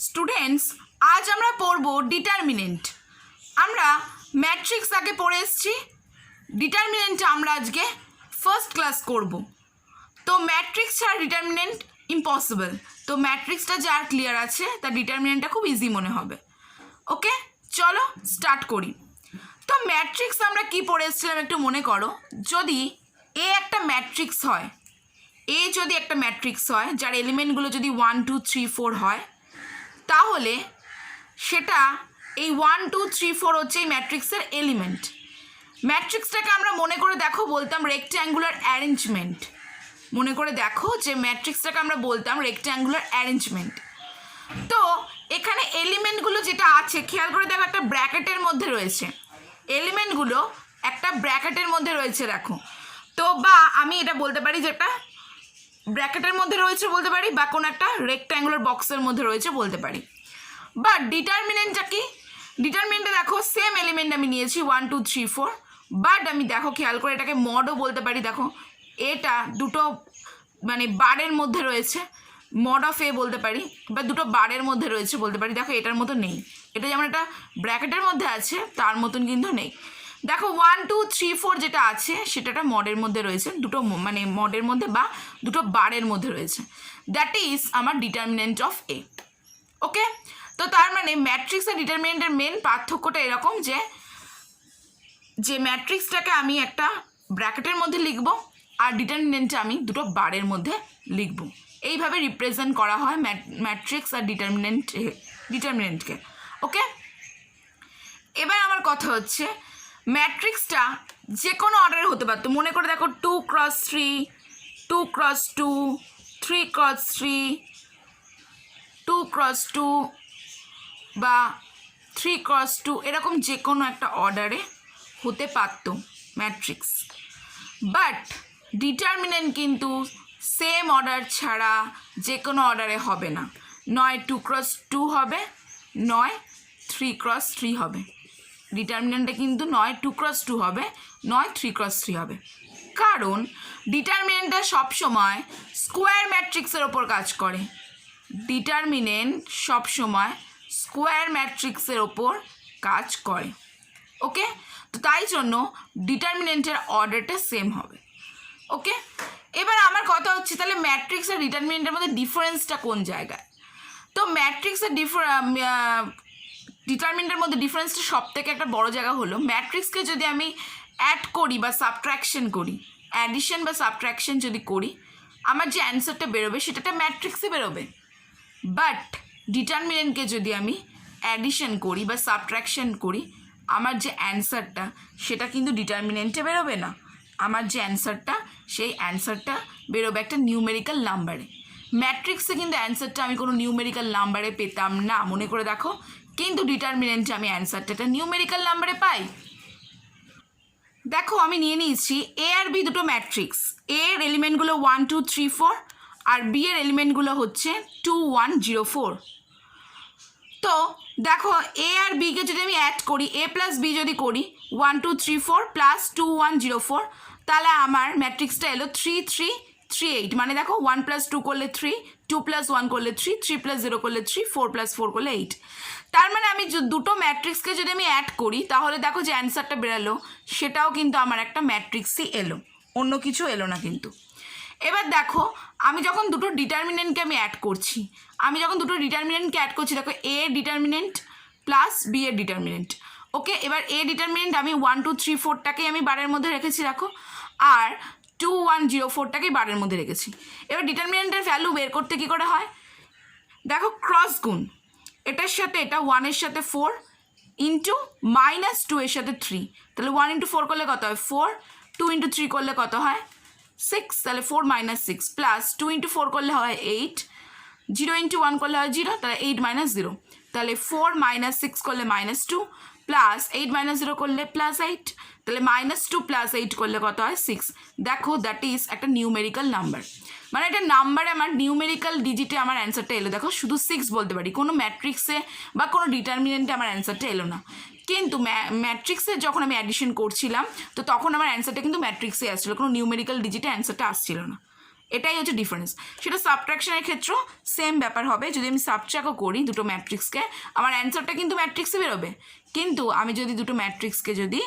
Students, আজ আমরা পড়ব ডিটারমিনেন্ট। আমরা ম্যাট্রিক্স আগে পড়ে এসেছি, ডিটারমিনেন্ট আমরা আজকে ফার্স্ট ক্লাস করব। তো ম্যাট্রিক্স ছাড়া ডিটারমিনেন্ট ইম্পসিবল। তো ম্যাট্রিক্সটা যার ক্লিয়ার আছে তার ডিটারমিনেন্টটা খুব ইজি মনে হবে। ওকে, চলো স্টার্ট করি। তো ম্যাট্রিক্স আমরা কি পড়ে এসেছিলাম একটু মনে করো। যদি এ একটা ম্যাট্রিক্স হয়, এ যদি একটা ম্যাট্রিক্স হয় যার এলিমেন্টগুলো যদি 1 2 3 4 হয়, তাহলে সেটা এই 1 2 3 4 হচ্ছে এই ম্যাট্রিক্সের এলিমেন্ট। ম্যাট্রিক্সটাকে আমরা মনে করে দেখো বলতাম রেক্ট্যাঙ্গুলার অ্যারেঞ্জমেন্ট। মনে করে দেখো যে ম্যাট্রিক্সটাকে আমরা বলতাম রেক্ট্যাঙ্গুলার অ্যারেঞ্জমেন্ট। তো এখানে এলিমেন্টগুলো যেটা আছে খেয়াল করে দেখো, একটা ব্র্যাকেটের মধ্যে রয়েছে। এলিমেন্টগুলো একটা ব্র্যাকেটের মধ্যে রয়েছে দেখো। তো বা আমি এটা বলতে পারি যেটা ব্র্যাকেটের মধ্যে রয়েছে বলতে পারি, বা কোনো একটা রেক্ট্যাঙ্গুলার বক্সের মধ্যে রয়েছে বলতে পারি। বাট ডিটারমিনেন্টটা কি? ডিটারমিনেন্টে দেখো সেম এলিমেন্ট আমি নিয়েছি 1 2 3 4, বাট আমি দেখো খেয়াল করে এটাকে মডও বলতে পারি। দেখো এটা দুটো মানে বারের মধ্যে রয়েছে, মড অফ এ বলতে পারি, বা দুটো বারের মধ্যে রয়েছে বলতে পারি। দেখো এটার মতো নেই, এটা যেমন একটা ব্র্যাকেটের মধ্যে আছে তার মতন কিন্তু নেই। দেখো 1 2 3 4 যেটা আছে সেটা একটা মডের মধ্যে রয়েছে, দুটো মানে মডের মধ্যে বা দুটো বারের মধ্যে রয়েছে। দ্যাট ইজ আমার ডিটারমিনেন্ট অফ এ। ওকে, তো তার মানে ম্যাট্রিক্স আর ডিটারমিনেন্টের মেন পার্থক্যটা এরকম যে ম্যাট্রিক্সটাকে আমি একটা ব্র্যাকেটের মধ্যে লিখব আর ডিটারমিনেন্টটা আমি দুটো বারের মধ্যে লিখব। এইভাবে রিপ্রেজেন্ট করা হয় ম্যাট্রিক্স আর ডিটারমিনেন্টকে। ওকে, এবার আমার কথা হচ্ছে ম্যাট্রিক্সটা যে কোনো অর্ডারে হতে পারতো। মনে করে দেখো 2 x 3, 2 x 2, 3 x 3, 2 x 2 বা 3 x 2, এরকম যে কোনো একটা অর্ডারে হতে পারতো ম্যাট্রিক্স। বাট ডিটারমিনেন্ট কিন্তু সেম অর্ডার ছাড়া যে কোনো অর্ডারে হবে না। নয় 2 x 2 হবে, নয় 3 x 3 হবে। ডিটারমিনেন্টটা কিন্তু নয় 2 x 2 হবে, নয় 3 x 3 হবে। কারণ ডিটারমিনেন্টটা সবসময় স্কোয়ার ম্যাট্রিক্সের ওপর কাজ করে। ডিটারমিনেন্ট সবসময় স্কোয়ার ম্যাট্রিক্সের ওপর কাজ করে। ওকে, তো তাই জন্য ডিটারমিনেন্টের অর্ডারটা সেম হবে। ওকে, এবার আমার কথা হচ্ছে তাহলে ম্যাট্রিক্স আর ডিটারমিনেন্টের মধ্যে ডিফারেন্সটা কোন জায়গায়? তো ম্যাট্রিক্স আর ডিটারমিনেন্টের মধ্যে ডিফারেন্সটা সব থেকে একটা বড় জায়গা হলো ম্যাট্রিক্সকে যদি আমি অ্যাড করি বা সাবট্র্যাকশন করি, অ্যাডিশন বা সাবট্র্যাকশন যদি করি, আমার যে অ্যান্সারটা বেরোবে সেটাটা ম্যাট্রিক্সে বেরোবে। বাট ডিটারমিনেন্টকে যদি আমি অ্যাডিশন করি বা সাবট্র্যাকশন করি, আমার যে অ্যান্সারটা সেটা কিন্তু ডিটারমিনেন্টে বেরোবে না। আমার যে অ্যান্সারটা সেই অ্যান্সারটা বেরোবে একটা নিউমেরিক্যাল নাম্বারে। ম্যাট্রিক্সে কিন্তু অ্যান্সারটা আমি কোনো নিউমেরিক্যাল নাম্বারে পেতাম না, মনে করে দেখো। কিন্তু ডিটারমিনেন্টে আমি অ্যান্সারটা একটা নিউমেরিক্যাল নাম্বারে পাই। দেখো আমি নিয়ে নিয়েছি এ আর বি দুটো ম্যাট্রিক্স। এ এর এলিমেন্টগুলো 1 2 3 4 আর বি এর এলিমেন্টগুলো হচ্ছে 2 1 0 4। তো দেখো এ আর বিকে যদি আমি অ্যাড করি, এ প্লাস বি যদি করি 1 2 3 4 প্লাস 2 1 0 4, তাহলে আমার ম্যাট্রিক্সটা এলো 3 3 3 8। মানে দেখো 1 + 2 করলে 3, 2 + 1 করলে 3, 3 + 0 করলে 3, 4 + 4 করলে 8। তার মানে আমি দুটো ম্যাট্রিক্সকে যদি আমি অ্যাড করি তাহলে দেখো যে অ্যান্সারটা বেরালো সেটাও কিন্তু আমার একটা ম্যাট্রিক্সই এলো, অন্য কিছু এলো না কিন্তু। এবার দেখো আমি যখন দুটো ডিটারমিনেন্টকে আমি অ্যাড করছি, দেখো এ এর ডিটারমিনেন্ট প্লাস বি এর ডিটারমিনেন্ট। ওকে, এবার এ ডিটারমিনেন্ট আমি 1 2 3 4টাকেই আমি বারের মধ্যে রেখেছি দেখো, আর 2 1 0 4টাকেই বারের মধ্যে রেখেছি। এবার ডিটারমিনেন্টের ভ্যালু বের করতে কী করে হয়? দেখো ক্রস গুণ, এটার সাথে এটা 1 এর সাথে 4 ইন্টু -2 এর সাথে 3, তাহলে 1 × 4 করলে কত হয় 4, 2 × 3 করলে কত হয় 6, তাহলে 4 - 6 প্লাস 2 × 4 করলে হয় 8, 0 × 1 করলে হয় 0, তাহলে 8 - 0, তাহলে 4 - 6 করলে -2 প্লাস 8 - 0 করলে +8, তাহলে -2 + 8 করলে কত হয় 6। দেখো দ্যাট ইজ একটা নিউমেরিক্যাল নাম্বার, মানে এটা নাম্বারে আমার নিউমেরিক্যাল ডিজিটে আমার অ্যান্সারটা এলো। দেখো শুধু 6 বলতে পারি, কোনো ম্যাট্রিক্সে বা কোনো ডিটারমিনেন্টে আমার অ্যান্সারটা এলো না। কিন্তু ম্যাট্রিক্সে যখন আমি অ্যাডিশন করছিলাম তো তখন আমার অ্যান্সারটা কিন্তু ম্যাট্রিক্সে আসছিলো, কোনো নিউমেরিক্যাল ডিজিটে অ্যান্সারটা আসছিল না। এটাই হচ্ছে ডিফারেন্স। সেটা সাবট্রাকশনের ক্ষেত্রেও সেম ব্যাপার হবে। যদি আমি সাবট্রাকও করি দুটো ম্যাট্রিক্সকে, আমার অ্যান্সারটা কিন্তু ম্যাট্রিক্সে বেরোবে, কিন্তু আমি যদি দুটো ম্যাট্রিক্সকে যদি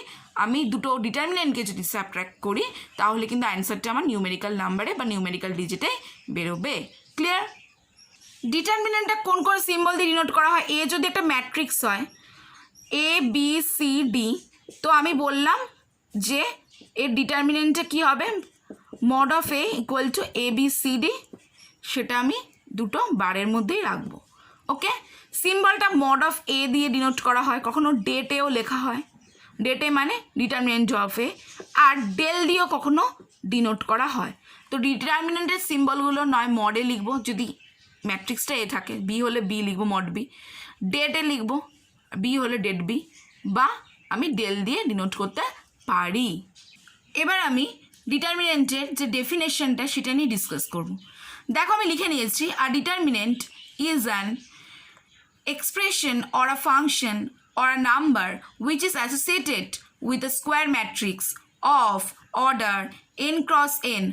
আমি দুটো ডিটারমিনেন্টকে যদি সাবট্রাক্ট করি তাহলে কিন্তু অ্যান্সারটা আমার নিউমেরিক্যাল নাম্বারে বা নিউমেরিক্যাল ডিজিটে বেরোবে। ক্লিয়ার? ডিটারমিনেন্টটা কোন কোন সিম্বল দিয়ে ডিনোট করা হয়? এ যদি একটা ম্যাট্রিক্স হয় এ বি সি ডি, তো আমি বললাম যে এর ডিটারমিনেন্টটা কী হবে, mod of A equal to A B C D, সেটা আমি দুটো বারের মধ্যেই রাখবো। ওকে, সিম্বলটা মড অফ এ দিয়ে ডিনোট করা হয়, কখনো ডেটেও লেখা হয়, ডেটে মানে ডিটারমিনেন্ট অফ এ, আর ডেল দিয়েও কখনো ডিনোট করা হয়। তো ডিটারমিনেন্টের সিম্বলগুলো নয় মডে লিখবো যদি ম্যাট্রিক্সটা এ থাকে, বি হলে বি লিখবো মড বি, ডেটে লিখবো, বি হলে ডেট বি, বা আমি ডেল দিয়ে ডিনোট করতে পারি। এবার আমি ডিটারমিনেন্টের যে ডেফিনেশনটা সেটা নিয়ে ডিসকাস করব। দেখো আমি লিখে নিয়েছি, আর determinant is an expression or a function or a number which is associated with a square matrix of order n cross n,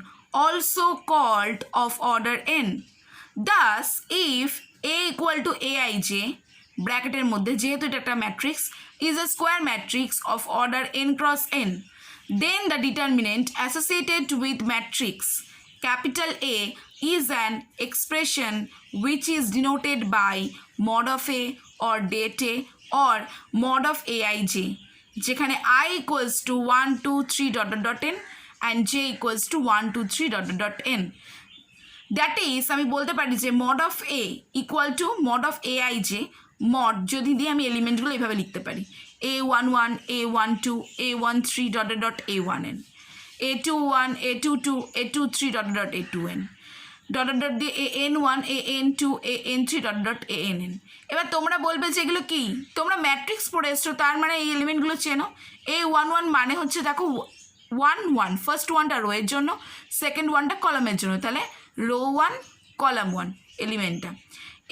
also called of order n. Thus, if A equal to aij, ব্র্যাকেটের মধ্যে যেহেতু এটা একটা matrix, is a square matrix of order n cross n, then the determinant associated with matrix capital A is an expression which is denoted by mod of A or det A or mod of aij, যেখানে I equals to 1 2 3 dot dot dot n and j equals to 1 2 3 dot dot dot n. That is আমি বলতে পারি যে mod of A equal two mod of aij, mod যদি দিয়ে আমি এলিমেন্টগুলো এইভাবে লিখতে পারি, a11 a12 a13 dot dot a1n, a21 a22 a23 dot dot a2n, dot dot দিয়ে an1 an2 an3 dot dot ann। এবার তোমরা বলবে যে এগুলো কি, তোমরা ম্যাট্রিক্স পড়ে এসছো, তার মানে এই এলিমেন্টগুলো চেনো। a11 মানে হচ্ছে দেখো 1 1, ফার্স্ট ওয়ানটা রো এর জন্য, সেকেন্ড ওয়ানটা কলামের জন্য, তাহলে রো 1 কলাম 1 এলিমেন্টটা।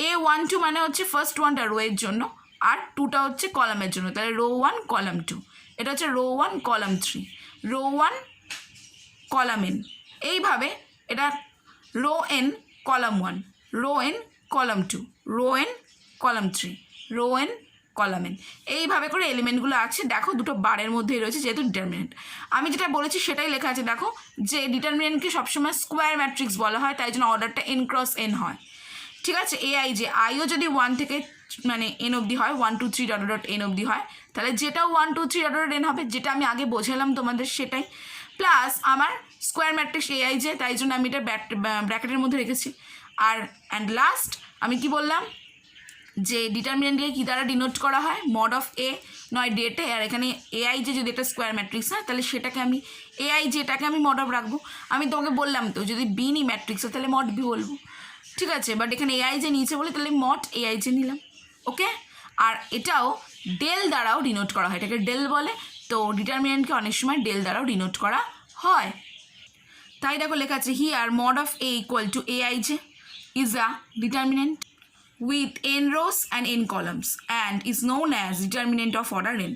a12 মানে হচ্ছে ফার্স্ট ওয়ানটা রো এর জন্য, আর 2টা হচ্ছে কলামের জন্য, তাহলে রো 1 কলাম 2, এটা হচ্ছে row 1 column 3, row 1 column n, এইভাবে এটা row n column 1, row n column 2, row n column 3, row n column n, এইভাবে করে এলিমেন্টগুলো আছে। দেখো দুটো বারের মধ্যেই রয়েছে যেহেতু ডিটারমিনেন্ট। আমি যেটা বলেছি সেটাই লেখা আছে, দেখো যে ডিটারমিনেন্টকে সবসময় স্কোয়ার ম্যাট্রিক্স বলা হয়, তাই জন্য অর্ডারটা n ক্রস n হয়। ঠিক আছে, aij আইও যদি 1 থেকে মানে n অবধি হয়, 1 2 3 ডট ডট n অবধি হয়, তাহলে যেটাও 1 2 3 ডট ডট n হবে, যেটা আমি আগে বোঝালাম তোমাদের সেটাই, প্লাস আমার স্কোয়ার ম্যাট্রিক্স aij, তাই জন্য আমি এটা ব্র্যাকেটের মধ্যে রেখেছি। আর অ্যান্ড লাস্ট আমি কি বললাম যে ডিটারমিনেন্টকে কী দ্বারা ডিনোট করা হয়, মড অফ এ নয় ডেটে, আর এখানে aij যদি একটা স্কোয়ার ম্যাট্রিক্স হয় তাহলে সেটাকে আমি aijটাকে আমি মড অফ রাখবো। আমি তোমাকে বললাম তো যদি বি নি ম্যাট্রিক্স হয় তাহলে মড বি বলবো, ঠিক আছে, বাট এখানে aij নিচে বলে তাহলে মড aij নিলাম। ওকে, আর এটাও ডেল দ্বারাও ডিনোট করা হয়, এটাকে ডেল বলে, তো ডিটারমিনেন্টকে অনেক সময় ডেল দ্বারাও ডিনোট করা হয়। তাই দেখো লেখা আছে here mod of A equal two aij is a determinant with n rows and n columns and is known as determinant of order n.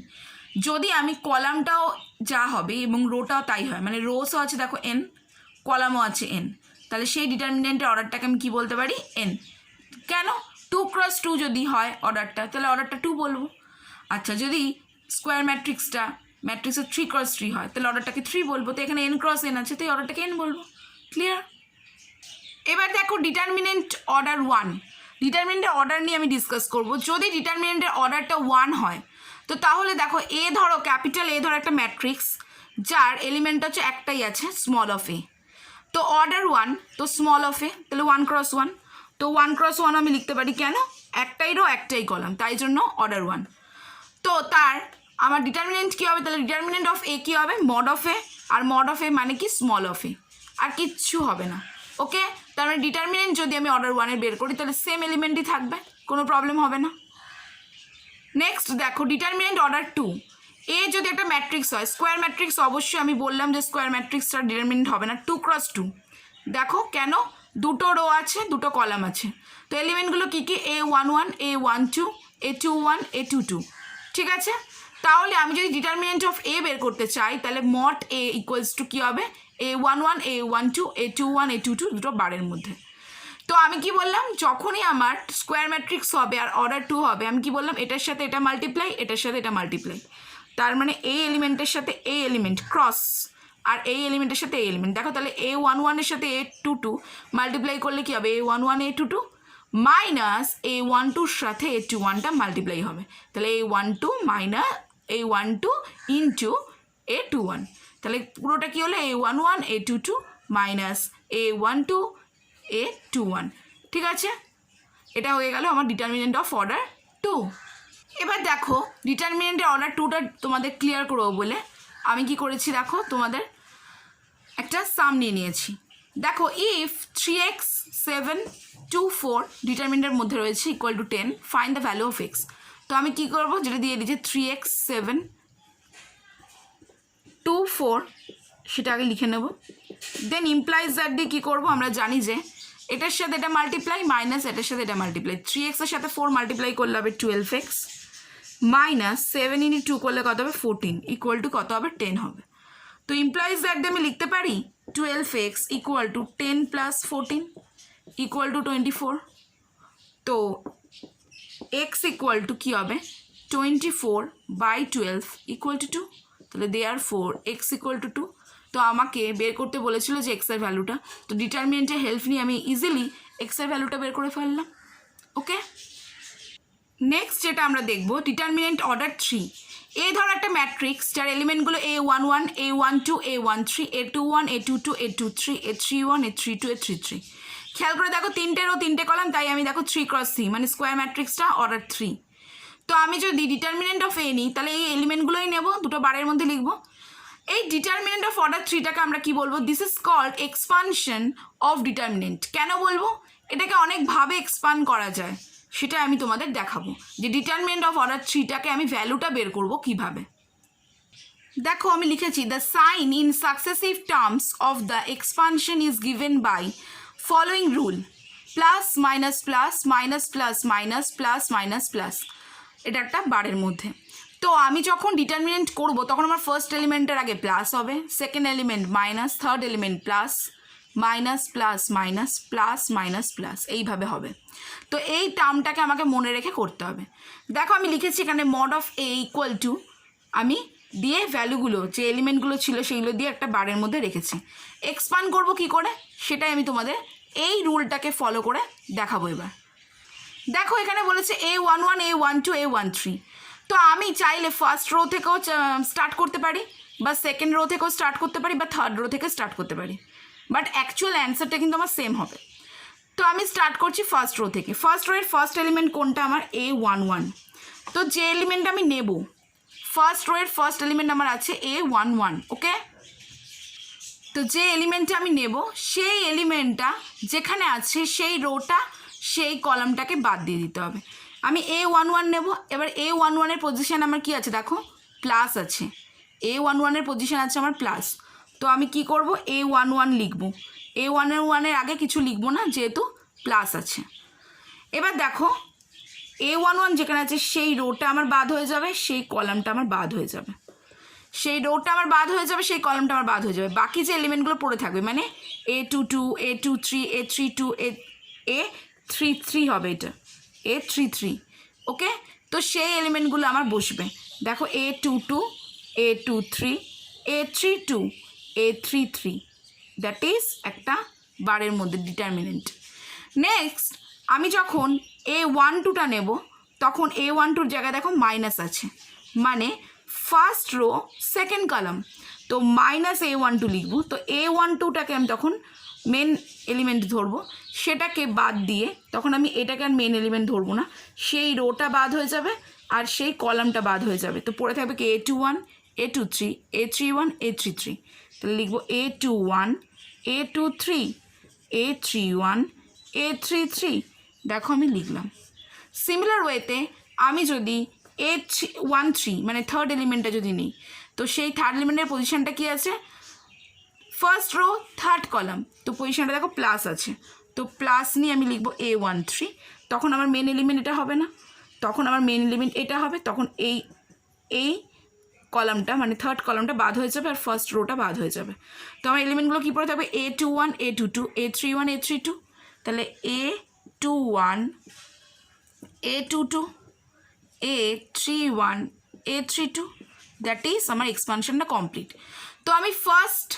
যদি আমি কলামটাও যা হবে এবং রোটাও তাই হয়, মানে রোসও আছে দেখো n, কলামও আছে n, তাহলে সেই ডিটারমিনেন্টের অর্ডারটাকে আমি কী বলতে পারি, n। কেন, 2 ক্রস 2 যদি হয় অর্ডারটা, তাহলে অর্ডারটা 2 বলবো। আচ্ছা, যদি স্কোয়ার ম্যাট্রিক্সের 3 ক্রস 3 হয় তাহলে অর্ডারটাকে 3 বলবো, তো এখানে n ক্রস n আছে, তো এই অর্ডারটাকে n বলবো। ক্লিয়ার? এবার দেখো ডিটারমিনেন্ট অর্ডার 1, ডিটারমিনেন্টের অর্ডার নিয়ে আমি ডিসকাস করব। যদি ডিটারমিনেন্টের অর্ডারটা 1 হয় তো তাহলে দেখো এ ধরো ক্যাপিটাল এ ধরো একটা ম্যাট্রিক্স যার এলিমেন্ট হচ্ছে একটাই আছে, স্মল অফ এ, তো অর্ডার 1, তো স্মল অফ এ, তাহলে 1 ক্রস 1, তো 1 ক্রস 1 আমি লিখতে পারি, কেন, একটাই রো একটাই কলাম, তাই জন্য অর্ডার 1। তো তার আমার ডিটারমিনেন্ট কী হবে, তাহলে ডিটারমিনেন্ট অফ এ কী হবে, মড অফ এ, আর মড অফ এ মানে কি স্মল অফ এ, আর কিচ্ছু হবে না। ওকে, তার মানে ডিটারমিনেন্ট যদি আমি অর্ডার 1-এর বের করি তাহলে সেম এলিমেন্টই থাকবে, কোনো প্রবলেম হবে না। নেক্সট দেখো ডিটারমিনেন্ট অর্ডার 2, এ যদি একটা ম্যাট্রিক্স হয়, স্কোয়ার ম্যাট্রিক্স, অবশ্যই আমি বললাম যে স্কোয়ার ম্যাট্রিক্সটার ডিটারমিনেন্ট হবে না 2 ক্রস 2। দেখো কেন, দুটো রো আছে দুটো কলাম আছে, তো এলিমেন্টগুলো কী কী, a11 a12 a21 a22, ঠিক আছে, তাহলে আমি যদি ডিটারমিনেন্ট অফ এ বের করতে চাই তাহলে মড এ ইকুয়ালস টু কী হবে A11 A12 A21 A22 দুটো বারের মধ্যে। তো আমি কি বললাম, যখনই আমার স্কোয়ার ম্যাট্রিক্স হবে আর অর্ডার 2 হবে, আমি কি বললাম এটার সাথে এটা মাল্টিপ্লাই, এটার সাথে এটা মাল্টিপ্লাই, তার মানে এই এলিমেন্টের সাথে এই এলিমেন্ট ক্রস আর এই এলিমেন্টের সাথে এই এলিমেন্ট। দেখো তাহলে A11 এর সাথে A22 মাল্টিপ্লাই করলে কি হবে A11 A22 মাইনাস A12 সাথে A21টা মাল্টিপ্লাই হবে, তাহলে A12 minus A12 into A21, তাহলে পুরোটা কী হলো A11 A22 minus A12 A21। ঠিক আছে, এটা হয়ে গেল আমার ডিটারমিনেন্ট অফ অর্ডার 2। এবার দেখো ডিটারমিনেন্টের অর্ডার 2টা তোমাদের ক্লিয়ার করবো বলে আমি কি করেছি, দেখো তোমাদের একটা সাম নিয়ে নিয়েছি। দেখো ইফ 3x 7 2 4 ডিটারমিনেন্টের মধ্যে রয়েছে equal to 10, find the value of x. তো আমি কি করব, যেটা দিয়ে দিয়েছি 3x 7 2 4 সেটা আগে লিখে নেব, দেন ইমপ্লাইজ দ্যাট দিয়ে কী করবো, আমরা জানি যে এটার সাথে এটা মাল্টিপ্লাই মাইনাস এটার সাথে এটা মাল্টিপ্লাই, 3x এর সাথে 4 মাল্টিপ্লাই করলে হবে 12x মাইনাস 7 ইন্টু 2 করলে কত হবে 14 ইকুয়াল টু কত হবে 10 হবে। তো ইমপ্লাইজ দ্যাট দিয়ে আমি লিখতে পারি 12x equal to 10 plus 14 equal to 24। তো x ইকুয়াল টু কী হবে 24/12 ইকুয়াল টু 2, তাহলে দেয়ারফোর x ইকুয়াল টু 2। তো আমাকে বের করতে বলেছিল যে এক্সের ভ্যালুটা, তো ডিটারমিনেন্টের হেল্প নিয়ে আমি ইজিলি এক্সের ভ্যালুটা বের করে ফেললাম। ওকে, নেক্সট যেটা আমরা দেখব ডিটারমিনেন্ট অর্ডার 3। এই ধরো একটা ম্যাট্রিক্স যার এলিমেন্টগুলো A11 A12 A13 A21 A22 A23 A31 A32 A33। খেয়াল করে দেখো 3টে কলাম, তাই আমি দেখো 3x3 মানে স্কোয়ার ম্যাট্রিক্সটা অর্ডার 3। তো আমি যদি ডিটারমিনেন্ট অফ এ নিই তাহলে এই এলিমেন্টগুলোই নেব, দুটো বারের মধ্যে লিখব। এই ডিটারমিনেন্ট অফ অর্ডার 3টাকে আমরা কি বলবো, this is called expansion of determinant. কেন বলবো, এটাকে অনেকভাবে এক্সপান্ড করা যায়, সেটা আমি তোমাদের দেখাবো যে ডিটারমিনেন্ট অফ অর্ডার 3টাকে আমি ভ্যালুটা বের করব কিভাবে। দেখো আমি লিখেছি the sign in successive terms of the expansion is given by following rule, plus minus plus minus plus minus plus minus plus, এটা একটা বারের মধ্যে। তো আমি যখন ডিটারমিনেন্ট করব তখন আমার ফার্স্ট এলিমেন্টের আগে প্লাস হবে, second element minus, third element plus minus plus minus plus minus plus, এইভাবে হবে। তো এই টার্মটাকে আমাকে মনে রেখে করতে হবে। দেখো আমি লিখেছি এখানে mod of A equal two, আমি দিয়ে ভ্যালুগুলো যে এলিমেন্টগুলো ছিল সেইগুলো দিয়ে একটা বারের মধ্যে রেখেছি। এক্সপান্ড করব কি করে সেটাই আমি তোমাদের এই রুলটাকে ফলো করে দেখাবো এবার। দেখো এখানে বলেছে A11 A12 A13, তো আমি চাইলে ফার্স্ট রো থেকেও স্টার্ট করতে পারি বা সেকেন্ড রো থেকেও স্টার্ট করতে পারি বা থার্ড রো থেকে স্টার্ট করতে পারি, বাট অ্যাকচুয়াল অ্যান্সারটা কিন্তু আমার সেম হবে। তো আমি স্টার্ট করছি ফার্স্ট রো থেকে। ফার্স্ট রোয়ের ফার্স্ট এলিমেন্ট কোনটা, আমার A11। তো যে এলিমেন্ট আমি নেব ফার্স্ট রোয়ের ফার্স্ট এলিমেন্ট আমার আছে A11। ওকে, তো যে এলিমেন্টটা আমি নেব সেই এলিমেন্টটা যেখানে আছে সেই রোটা সেই কলামটাকে বাদ দিয়ে দিতে হবে। আমি A11 নেব, এবার A11-এর পজিশান আমার কি আছে, দেখো প্লাস আছে, A11-এর পজিশান আছে আমার প্লাস। তো আমি কি করব A11 লিখব, A11-এর আগে কিছু লিখব না যেহেতু প্লাস আছে। এবার দেখো A11 যেখানে আছে সেই রোটা আমার বাদ হয়ে যাবে, সেই কলামটা আমার বাদ হয়ে যাবে, সেই রোটা আমার বাদ হয়ে যাবে, সেই কলামটা আমার বাদ হয়ে যাবে, বাকি যে এলিমেন্টগুলো পড়ে থাকবে মানে A22 A23 A32 A33 হবে, এটা A33। ওকে, তো সেই এলিমেন্টগুলো আমার বসবে। দেখো A22 A23 A32 A33, that is একটা বারের মধ্যে ডিটারমিনেন্ট। নেক্সট আমি যখন A12টা নেব তখন A12-র জায়গায় দেখো মাইনাস আছে, মানে ফার্স্ট রো সেকেন্ড কলাম, তো মাইনাস A12 লিখব। তো A12টাকে আমি তখন মেন এলিমেন্ট ধরবো, সেটাকে বাদ দিয়ে তখন আমি এটাকে আর মেন এলিমেন্ট ধরবো না, সেই রোটা বাদ হয়ে যাবে আর সেই কলামটা বাদ হয়ে যাবে। তো পড়ে থাকবে কি A21 A23 A31 A33, তাহলে লিখবো A21 A23 A31 A33। দেখো আমি লিখলাম। সিমিলার ওয়েতে আমি যদি A13 মানে থার্ড এলিমেন্টটা যদি নিই, তো সেই থার্ড এলিমেন্টের পজিশানটা কি আছে, ফার্স্ট রো থার্ড কলাম, তো পজিশানটা দেখো প্লাস আছে, তো প্লাস নিয়ে আমি লিখবো A13। তখন আমার মেন এলিমেন্ট এটা হবে না, তখন আমার মেন এলিমেন্ট এটা হবে, তখন এই কলামটা মানে থার্ড কলামটা বাদ হয়ে যাবে আর ফার্স্ট রোটা বাদ হয়ে যাবে। তো আমার এলিমেন্টগুলো কী পড়ে থাকবে A21 A22 A31 A32, তাহলে A21 A22 A31 A32, that is আমার এক্সপানশনটা কমপ্লিট। তো আমি ফার্স্ট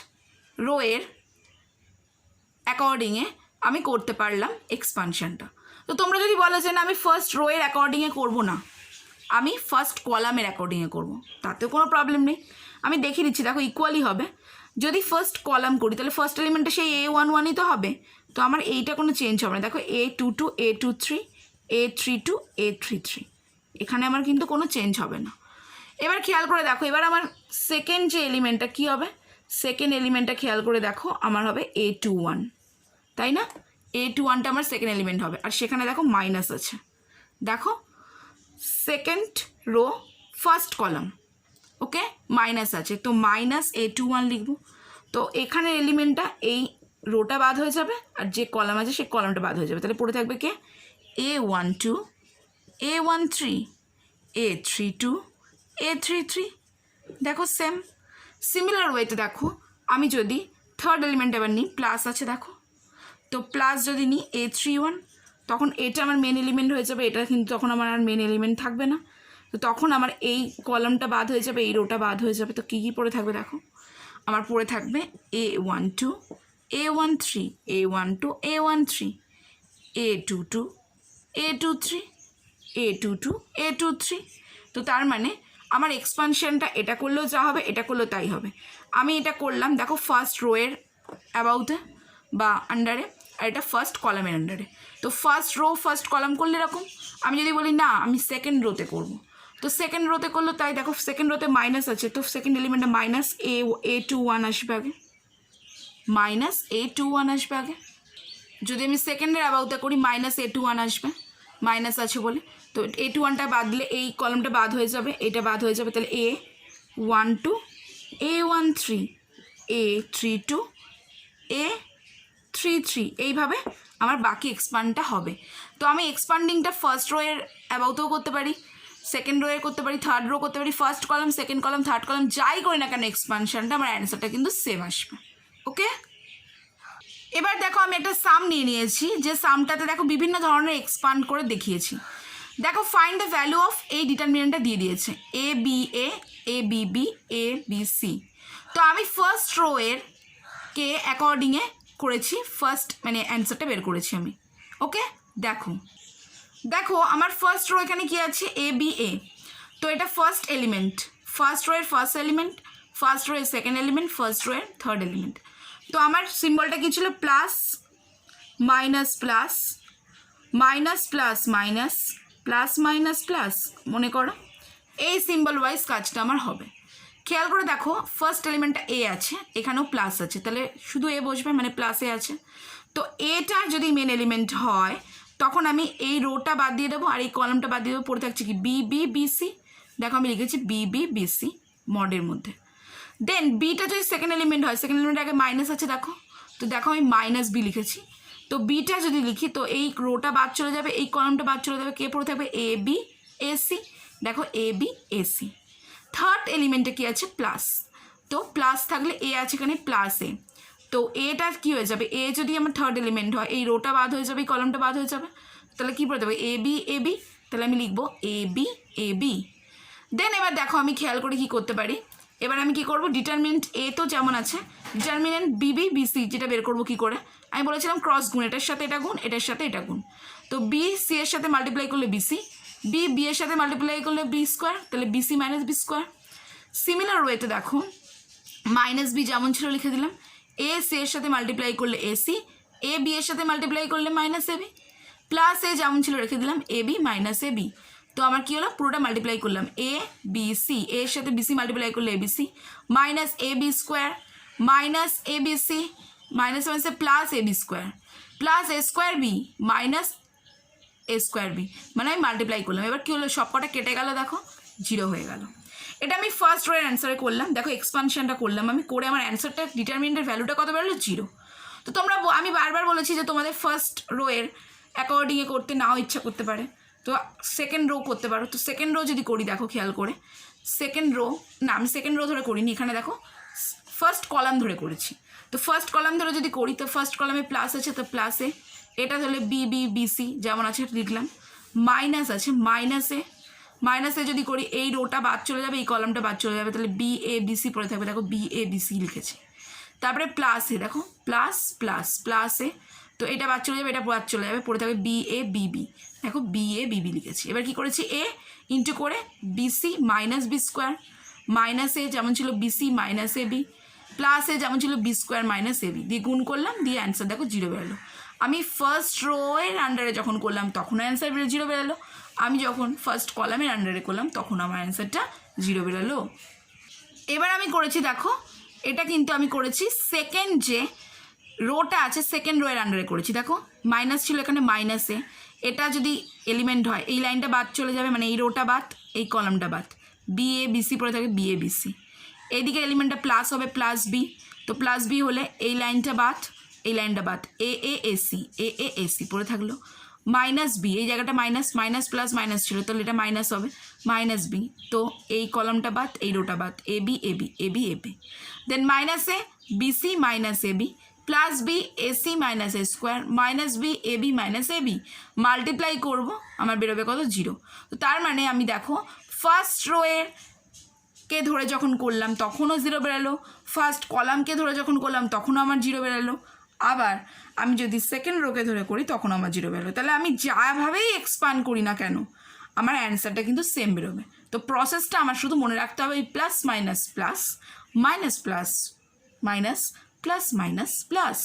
রোয়ের অ্যাকর্ডিংয়ে আমি করতে পারলাম এক্সপানশনটা। তো তোমরা যদি বলো যে না আমি ফার্স্ট রোয়ের অ্যাকর্ডিংয়ে করবো না, আমি ফার্স্ট কলামের অ্যাকর্ডিংয়ে করবো, তাতেও কোনো প্রবলেম নেই। আমি দেখিয়ে দিচ্ছি, দেখো ইকুয়ালি হবে। যদি ফার্স্ট কলাম করি তাহলে ফার্স্ট এলিমেন্টটা সেই A11ই তো হবে, তো আমার এইটা কোনো চেঞ্জ হবে না। দেখো A22 A23 A32 A33, এখানে আমার কিন্তু কোনো চেঞ্জ হবে না। এবার খেয়াল করে দেখো, এবার আমার সেকেন্ড যে এলিমেন্টটা কী হবে, সেকেন্ড এলিমেন্টটা খেয়াল করে দেখো আমার হবে A21, তাই না? A21টা আমার সেকেন্ড এলিমেন্ট হবে, আর সেখানে দেখো মাইনাস আছে। দেখো সেকেন্ড রো ফার্স্ট কলাম, ওকে, মাইনাস আছে, তো মাইনাস A21 লিখব। তো এখানের এলিমেন্টটা এই রোটা বাদ হয়ে যাবে, আর যে কলাম আছে সেই কলামটা বাদ হয়ে যাবে। তাহলে পড়ে থাকবে কে A12 A13 A32 A33। দেখো সেম সিমিলার ওয়েতে দেখো আমি যদি থার্ড এলিমেন্ট এবার নিই, প্লাস আছে দেখো, তো প্লাস যদি নিই A31, তখন এটা আমার মেন এলিমেন্ট হয়ে যাবে, এটা কিন্তু তখন আমার আর মেন এলিমেন্ট থাকবে না। তো তখন আমার এই কলামটা বাদ হয়ে যাবে, এই রোটা বাদ হয়ে যাবে। তো কী কী পড়ে থাকবে দেখো, আমার পড়ে থাকবে A12 A13 A12 A13 A22 A23 A22 A23। তো তার মানে আমার এক্সপানশনটা এটা করলেও যা হবে, এটা করলেও তাই হবে। আমি এটা করলাম দেখো ফার্স্ট রোয়ের অ্যাবাউটে বা আন্ডারে, আর এটা ফার্স্ট কলামের আন্ডারে। তো ফার্স্ট রো ফার্স্ট কলাম করলে এরকম, আমি যদি বলি না আমি সেকেন্ড রোতে করব, তো সেকেন্ড রোতে করলো তাই। দেখো সেকেন্ড রোতে মাইনাস আছে, তো সেকেন্ড এলিমেন্টটা মাইনাস A21 আসবে আগে, মাইনাস A21 আসবে আগে। যদি আমি সেকেন্ডের অ্যাবাউটে করি মাইনাস A21 আসবে, মাইনাস আছে বলে। তো A21টা বাদ দিলে এই কলামটা বাদ হয়ে যাবে, এটা বাদ হয়ে যাবে, তাহলে A12 A13 A32 A33, এইভাবে আমার বাকি এক্সপান্ডটা হবে। তো আমি এক্সপান্ডিংটা ফার্স্ট রোয়ের অ্যাবাউটেও করতে পারি, সেকেন্ড রোয়ের করতে পারি, থার্ড রো করতে পারি, first column second column third column যাই করি না কেন এক্সপানশনটা আমার অ্যান্সারটা কিন্তু সেম আসবে। ওকে, এবার দেখো আমি একটা সাম নিয়ে নিয়েছি, যে সামটাতে দেখো বিভিন্ন ধরনের এক্সপান্ড করে দেখিয়েছি। দেখো ফাইন্ড দ্য ভ্যালু অফ এই ডিটারমিনেন্টটা দিয়ে দিয়েছে ABA ABB ABC। তো আমি ফার্স্ট রোয়ের কে অ্যাকর্ডিংয়ে করেছি, ফার্স্ট মানে অ্যান্সারটা বের করেছি আমি। ওকে, দেখো দেখো আমার ফার্স্ট রো এখানে কি আছে ABA, তো এটা ফার্স্ট এলিমেন্ট, ফার্স্ট রোয়ের ফার্স্ট এলিমেন্ট, ফার্স্ট রোয়ের সেকেন্ড এলিমেন্ট, ফার্স্ট রোয়ের থার্ড এলিমেন্ট। তো আমার সিম্বলটা কী ছিল, plus minus plus minus plus minus plus minus plus, মনে করো এই সিম্বল ওয়াইজ কাজটা আমার হবে। খেয়াল করে দেখো ফার্স্ট এলিমেন্টটা A আছে, এখানেও প্লাস আছে, তাহলে শুধু A বসবে মানে প্লাসে আছে। তো এটা যদি মেন এলিমেন্ট হয় তখন আমি এই রোটা বাদ দিয়ে দেবো আর এই কলামটা বাদ দিয়ে দেবো, পড়ে থাকছে কি BB দেখো আমি লিখেছি BB মডের মধ্যে। দেন বিটা যদি সেকেন্ড এলিমেন্ট হয়, সেকেন্ড এলিমেন্ট আগে মাইনাস আছে দেখো, তো দেখো আমি মাইনাস বি লিখেছি। তো বিটা যদি লিখি তো এই রোটা বাদ চলে যাবে, এই কলামটা বাদ চলে যাবে, কে পড়ে থাকবে ABAC, দেখো ABAC। থার্ড এলিমেন্টে কি আছে প্লাস, তো প্লাস থাকলে A আছে এখানে প্লাস A, তো এটা কি হয়ে যাবে, A যদি আমার থার্ড এলিমেন্ট হয় এই রোটা বাদ হয়ে যাবে, এই কলামটা বাদ হয়ে যাবে, তাহলে কী পড়ে যাবে AB তাহলে আমি লিখবো AB। দেন এবার দেখো আমি খেয়াল করে কি করতে পারি, এবার আমি কি করব, ডিটারমিনেন্ট A তো যেমন আছে, ডিটারমিনেন্ট BC যেটা বের করবো কি করে, আমি বলেছিলাম ক্রস গুণ, এটার সাথে এটা গুণ, এটার সাথে এটা গুণ। তো BC এর সাথে মাল্টিপ্লাই করলে BC, B এর সাথে মাল্টিপ্লাই করলে B স্কোয়ার, তাহলে BC minus B square. Similar ওয়েতে দেখো মাইনাস B যেমন ছিল লিখে দিলাম, AC এর সাথে মাল্টিপ্লাই করলে AC, AB এর সাথে মাল্টিপ্লাই করলে মাইনাস AB, প্লাস A যেমন ছিল রেখে দিলাম AB মাইনাস AB। তো আমার কী হলো, পুরোটা মাল্টিপ্লাই করলাম ABC, এর সাথে BC মাল্টিপ্লাই করলে ABC, minus AB square minus ABC, minus মাইনাসে plus AB square, plus A square B minus A square B, মানে আমি মাল্টিপ্লাই করলাম। এবার কী হলো, সব কটা কেটে গেল, দেখো 0 হয়ে গেল। এটা আমি ফার্স্ট রোয়ের অ্যান্সারে করলাম, দেখো এক্সপানশনটা করলাম আমি, করে আমার অ্যান্সারটা ডিটারমিনেন্টের ভ্যালুটা কত বেরোলো 0। তো তোমরা, আমি বারবার বলেছি যে তোমাদের ফার্স্ট রোয়ের অ্যাকর্ডিংয়ে করতে নাও ইচ্ছা করতে পারে, তো সেকেন্ড রো করতে পারো। তো সেকেন্ড রো যদি করি দেখো খেয়াল করে, সেকেন্ড রো, না আমি সেকেন্ড রো ধরে করিনি, এখানে দেখো ফার্স্ট কলাম ধরে করেছি। তো ফার্স্ট কলাম ধরে যদি করি তো ফার্স্ট কলামে প্লাস আছে, তো প্লাসে এটা ধরলে বি বি বিসি যেমন আছে লিখলাম, মাইনাস আছে মাইনাসে যদি করি এই রোটা বাদ চলে যাবে, এই কলামটা বাদ চলে যাবে, তাহলে বি এ বিসি পড়ে থাকবে, দেখো বি এ বিসি লিখেছি। তারপরে প্লাসে দেখো প্লাসে তো এটা বাদ চলে যাবে, এটা বাদ চলে যাবে, পড়ে থাকবে বি এ বিবি, দেখো বি এ বিবি লিখেছি। এবার কি করেছি, এ ইন্টু করে BC minus B square, minus A যেমন ছিল BC minus A B, plus A যেমন ছিল B square minus A B, দিয়ে গুণ করলাম, দিয়ে অ্যান্সার দেখো 0 বেরোলো। আমি ফার্স্ট রো এর আন্ডারে যখন করলাম তখন অ্যান্সার 0 বেরোলো, আমি যখন ফার্স্ট কলামের আন্ডারে করলাম তখন আমার অ্যান্সারটা 0 বেরোলো। এবার আমি করেছি দেখো, এটা কিন্তু আমি করেছি সেকেন্ড যে রোটা আছে সেকেন্ড রো এর আন্ডারে করেছি, দেখো মাইনাস ছিল এখানে মাইনাসে, এটা যদি এলিমেন্ট হয় এই লাইনটা বাদ চলে যাবে, মানে এই রোটা বাদ এই কলামটা বাদ, বি এ বিসি পড়ে থাকে বি এ বিসি, এইদিকে এলিমেন্টটা প্লাস হবে প্লাস বি, তো প্লাস বি হলে এই লাইনটা বাদ এই লাইনটা বাদ, এ এ এসি পড়ে থাকলো, মাইনাস বি এই জায়গাটা মাইনাস প্লাস মাইনাস ছিল, তাহলে এটা মাইনাস হবে মাইনাস বি, তো এই কলামটা বাদ এই রোটা বাদ, এ বি দেন মাইনাসে BC minus A B plus B AC minus A square minus B AB minus AB, multiply করবো আমার বেরোবে কত 0। তো তার মানে আমি দেখো ফার্স্ট রোয়ের কে ধরে যখন করলাম তখনও 0 বেরোলো, ফার্স্ট কলামকে ধরে যখন করলাম তখনও আমার 0 বেরোলো, আবার আমি যদি সেকেন্ড রোকে ধরে করি তখন আমার 0 বেরোলো। তাহলে আমি যাভাবেই এক্সপান্ড করি না কেন আমার অ্যান্সারটা কিন্তু সেম বেরোবে। তো প্রসেসটা আমার শুধু মনে রাখতে হবে, এই plus minus plus minus plus minus plus minus plus.